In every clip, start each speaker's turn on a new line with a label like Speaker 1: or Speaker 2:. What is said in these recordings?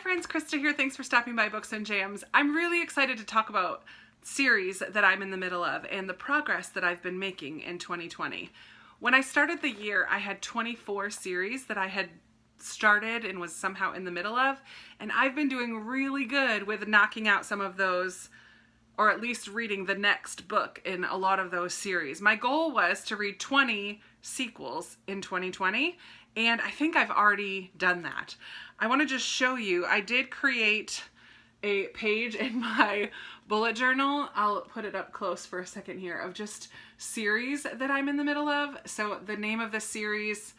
Speaker 1: friends, Krista here. Thanks for stopping by Books and Jams. I'm really excited to talk about series that I'm in the middle of and the progress that I've been making in 2020. When I started the year, I had 24 series that I had started and was somehow in the middle of, and I've been doing really good with knocking out some of those, or at least reading the next book in a lot of those series. My goal was to read 20 sequels in 2020, and I think I've already done that. I want to just show you, I did create a page in my bullet journal. I'll put it up close for a second here, of just series that I'm in the middle of. So the name of the series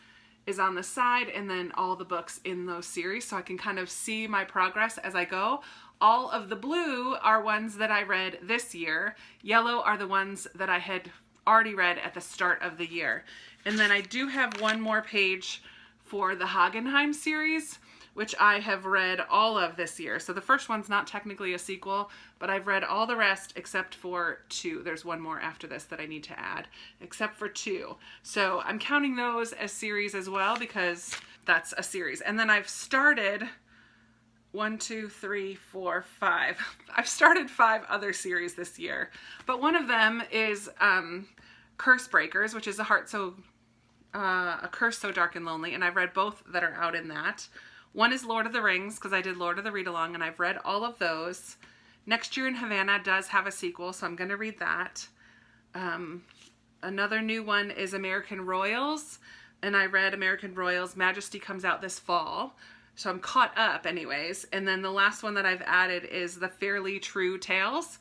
Speaker 1: is on the side, and then all the books in those series, so I can kind of see my progress as I go. All of the blue are ones that I read this year. Yellow are the ones that I had already read at the start of the year. And then I do have one more page for the Hagenheim series, which I have read all of this year. So the first one's not technically a sequel, but I've read all the rest except for 2. There's one more after this that I need to add, except for 2. So I'm counting those as series as well, because that's a series. And then I've started 1, 2, 3, 4, 5. I've started 5 other series this year, but one of them is Curse Breakers, which is a Curse So Dark and Lonely, and I've read both that are out in that. One is Lord of the Rings, because I did Lord of the Read-Along, and I've read all of those. Next Year in Havana does have a sequel, so I'm going to read that. Another new one is American Royals, and I read American Royals. Majesty comes out this fall, so I'm caught up anyways. And then the last one that I've added is the Fairly True Tales,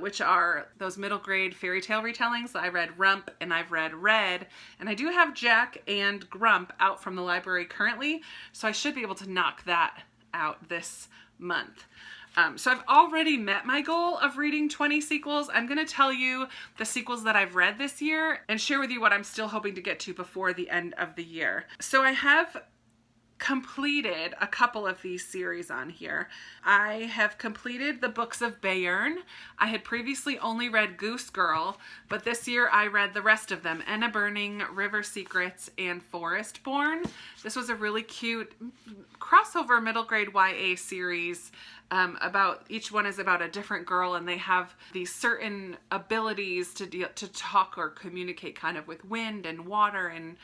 Speaker 1: which are those middle grade fairy tale retellings. I read Rump and I've read Red, and I do have Jack and Grump out from the library currently, so I should be able to knock that out this month. So I've already met my goal of reading 20 sequels. I'm going to tell you the sequels that I've read this year and share with you what I'm still hoping to get to before the end of the year. So I have completed a couple of these series on here. I have completed the books of Bayern. I had previously only read Goose Girl, but this year I read the rest of them: Enna Burning, River Secrets, and Forest Born. This was a really cute crossover middle grade YA series. Each one is about a different girl, and they have these certain abilities to talk or communicate kind of with wind and water and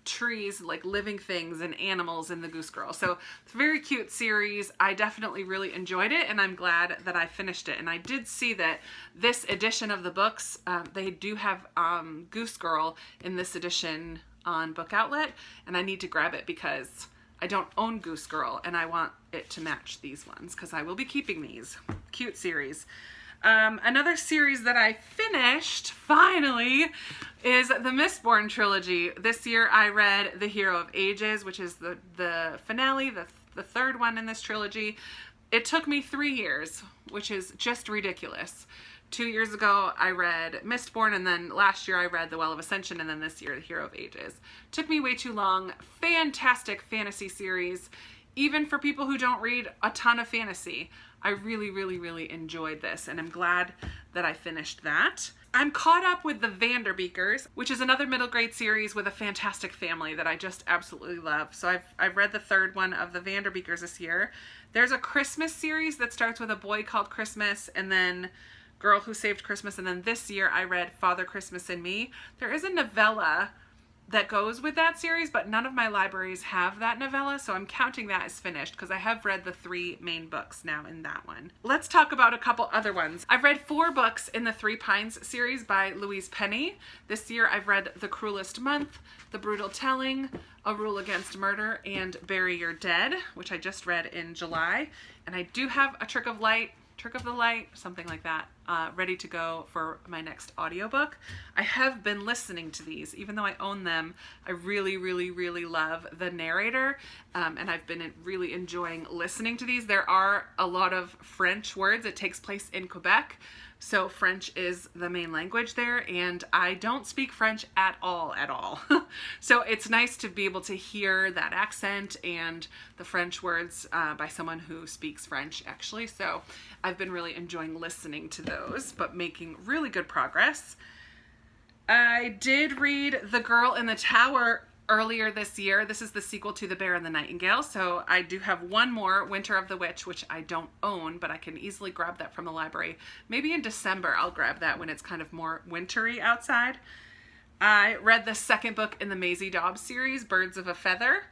Speaker 1: trees, like living things and animals in the Goose Girl. So it's a very cute series. I definitely really enjoyed it, and I'm glad that I finished it. And I did see that this edition of the books, they do have Goose Girl in this edition on Book Outlet, and I need to grab it because I don't own Goose Girl, and I want it to match these ones because I will be keeping these. Cute series. Another series that I finished, finally, is the Mistborn trilogy. This year I read The Hero of Ages, which is the finale, the third one in this trilogy. It took me 3 years, which is just ridiculous. 2 years ago I read Mistborn, and then last year I read The Well of Ascension, and then this year The Hero of Ages. Took me way too long. Fantastic fantasy series, even for people who don't read a ton of fantasy. I really, really, really enjoyed this, and I'm glad that I finished that. I'm caught up with The Vanderbeekers, which is another middle grade series with a fantastic family that I just absolutely love. So I've read the 3rd one of The Vanderbeekers this year. There's a Christmas series that starts with A Boy Called Christmas, and then Girl Who Saved Christmas, and then this year I read Father Christmas and Me. There is a novella that goes with that series, but none of my libraries have that novella, so I'm counting that as finished because I have read the 3 main books now in that one. Let's talk about a couple other ones. I've read 4 books in the Three Pines series by Louise Penny. This year I've read The Cruelest Month, The Brutal Telling, A Rule Against Murder, and Bury Your Dead, which I just read in July. And I do have A Trick of the Light, something like that, ready to go for my next audiobook. I have been listening to these, even though I own them. I really, really, really love the narrator, and I've been really enjoying listening to these. There are a lot of French words. It takes place in Quebec, so French is the main language there, and I don't speak French at all. So it's nice to be able to hear that accent and the French words by someone who speaks French, actually. So I've been really enjoying listening to those, but making really good progress. I did read The Girl in the Tower earlier this year. This is the sequel to The Bear and the Nightingale. So I do have one more, Winter of the Witch, which I don't own, but I can easily grab that from the library. Maybe in December I'll grab that when it's kind of more wintry outside. I read the second book in the Maisie Dobbs series, Birds of a Feather.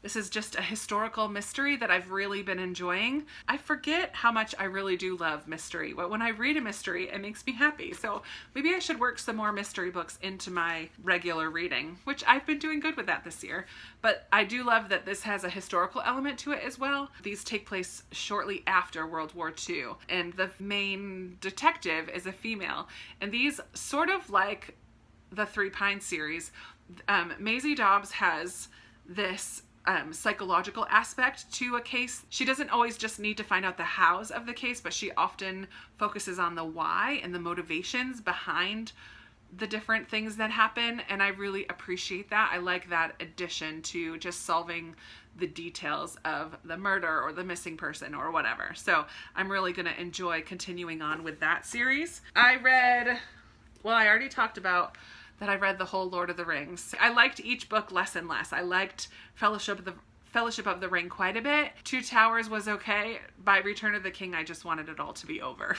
Speaker 1: This is just a historical mystery that I've really been enjoying. I forget how much I really do love mystery, but when I read a mystery, it makes me happy. So maybe I should work some more mystery books into my regular reading, which I've been doing good with that this year. But I do love that this has a historical element to it as well. These take place shortly after World War II, and the main detective is a female. And these, sort of like the Three Pines series, Maisie Dobbs has this psychological aspect to a case. She doesn't always just need to find out the hows of the case, but she often focuses on the why and the motivations behind the different things that happen, and I really appreciate that. I like that addition to just solving the details of the murder or the missing person or whatever. So I'm really going to enjoy continuing on with that series. I already talked about that I read the whole Lord of the Rings. I liked each book less and less. I liked Fellowship of the Ring quite a bit. Two Towers was okay. By Return of the King, I just wanted it all to be over.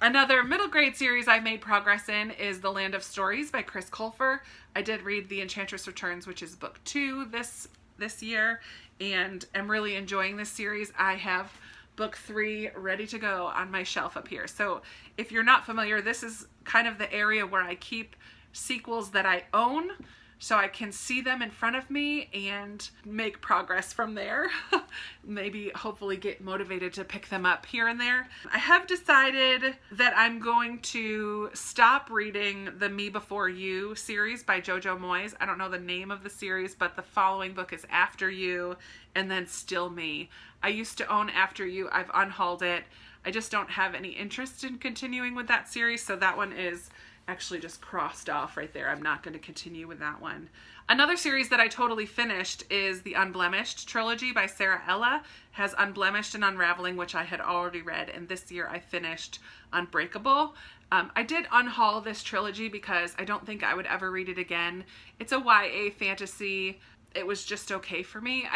Speaker 1: Another middle grade series I've made progress in is The Land of Stories by Chris Colfer. I did read The Enchantress Returns, which is book 2 this year, and I'm really enjoying this series. I have book 3 ready to go on my shelf up here. So if you're not familiar, this is kind of the area where I keep sequels that I own, so I can see them in front of me and make progress from there. Maybe hopefully get motivated to pick them up here and there. I have decided that I'm going to stop reading the Me Before You series by Jojo Moyes. I don't know the name of the series, but the following book is After You and then Still Me. I used to own After You. I've unhauled it. I just don't have any interest in continuing with that series, so that one is actually just crossed off right there. I'm not going to continue with that one. Another series that I totally finished is the Unblemished trilogy by Sarah Ella. It has Unblemished and Unraveling, which I had already read, and this year I finished Unbreakable. I did unhaul this trilogy because I don't think I would ever read it again. It's a YA fantasy. It was just okay for me.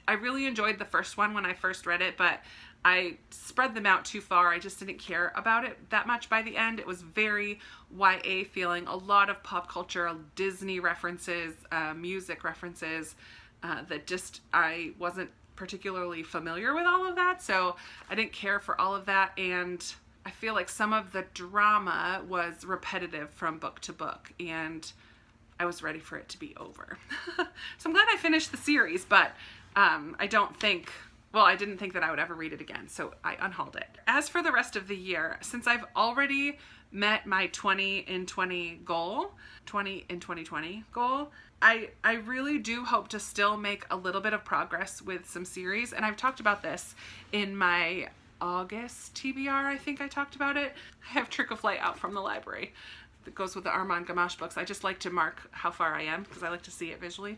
Speaker 1: I really enjoyed the first one when I first read it, but I spread them out too far. I just didn't care about it that much by the end. It was very YA feeling, a lot of pop culture, Disney references, music references, that just, I wasn't particularly familiar with all of that, so I didn't care for all of that, and I feel like some of the drama was repetitive from book to book, and I was ready for it to be over. So I'm glad I finished the series, but I didn't think that I would ever read it again, so I unhauled it. As for the rest of the year, since I've already met my 20 in 2020 goal, I really do hope to still make a little bit of progress with some series, and I've talked about this in my August TBR, I think I talked about it. I have Trick or Flight out from the library. That goes with the Armand Gamache books. I just like to mark how far I am because I like to see it visually.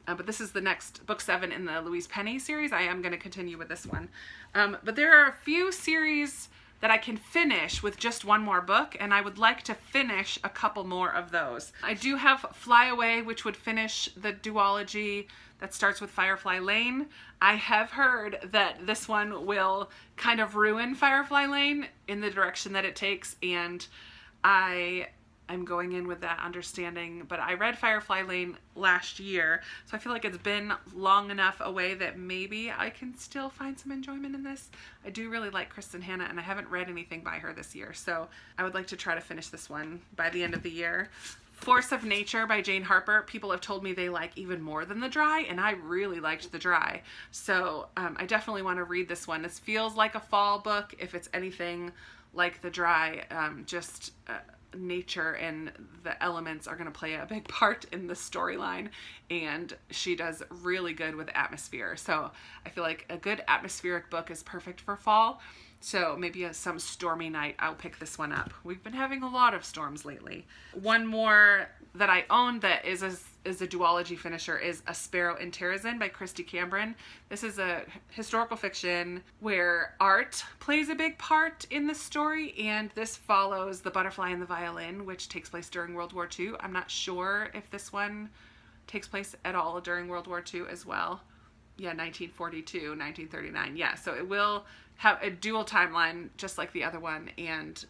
Speaker 1: But this is the next book 7 in the Louise Penny series. I am going to continue with this one. But there are a few series that I can finish with just one more book, and I would like to finish a couple more of those. I do have Flyaway, which would finish the duology that starts with Firefly Lane. I have heard that this one will kind of ruin Firefly Lane in the direction that it takes, and I'm going in with that understanding, but I read Firefly Lane last year, so I feel like it's been long enough away that maybe I can still find some enjoyment in this. I do really like Kristen Hanna, and I haven't read anything by her this year, so I would like to try to finish this one by the end of the year. Force of Nature by Jane Harper. People have told me they like even more than The Dry, and I really liked The Dry, so I definitely want to read this one. This feels like a fall book, if it's anything like The Dry. Nature and the elements are going to play a big part in the storyline, and she does really good with atmosphere, so I feel like a good atmospheric book is perfect for fall. So maybe some stormy night I'll pick this one up. We've been having a lot of storms lately. One more that I own that is a duology finisher is A Sparrow Interested by Christy Cambron. This is a historical fiction where art plays a big part in the story, and this follows The Butterfly and the Violin, which takes place during World War II. I'm not sure if this one takes place at all during World War II as well. Yeah, 1942, 1939. Yeah, so it will have a dual timeline just like the other one, and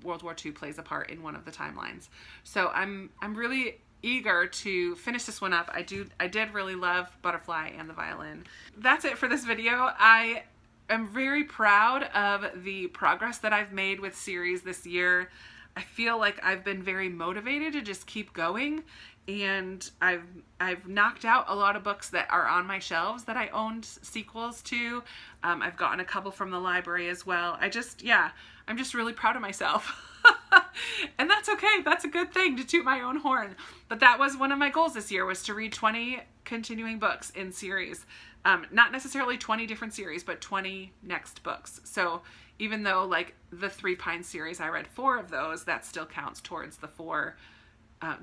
Speaker 1: World War II plays a part in one of the timelines. So I'm really eager to finish this one up. I did really love Butterfly and the Violin. That's it for this video. I am very proud of the progress that I've made with series this year. I feel like I've been very motivated to just keep going, and I've knocked out a lot of books that are on my shelves that I owned sequels to. I've gotten a couple from the library as well. I'm just really proud of myself. And that's okay. That's a good thing, to toot my own horn. But that was one of my goals this year, was to read 20 continuing books in series. Not necessarily 20 different series, but 20 next books. So even though like the Three Pines series, I read 4 of those, that still counts towards the 4.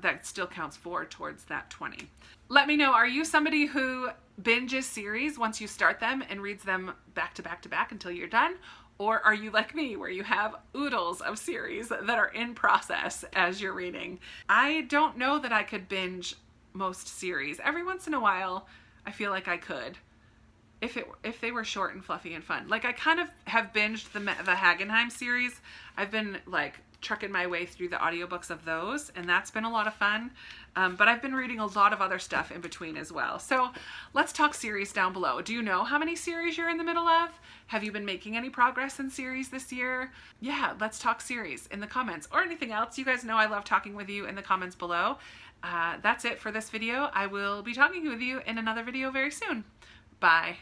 Speaker 1: That still counts 4 towards that 20. Let me know, are you somebody who binges series once you start them and reads them back to back to back until you're done? Or are you like me, where you have oodles of series that are in process as you're reading? I don't know that I could binge most series. Every once in a while, I feel like I could, if they were short and fluffy and fun. Like, I kind of have binged the Hagenheim series. I've been like trucking my way through the audiobooks of those, and that's been a lot of fun. But I've been reading a lot of other stuff in between as well. So let's talk series down below. Do you know how many series you're in the middle of? Have you been making any progress in series this year? Yeah, let's talk series in the comments, or anything else. You guys know I love talking with you in the comments below. That's it for this video. I will be talking with you in another video very soon. Bye.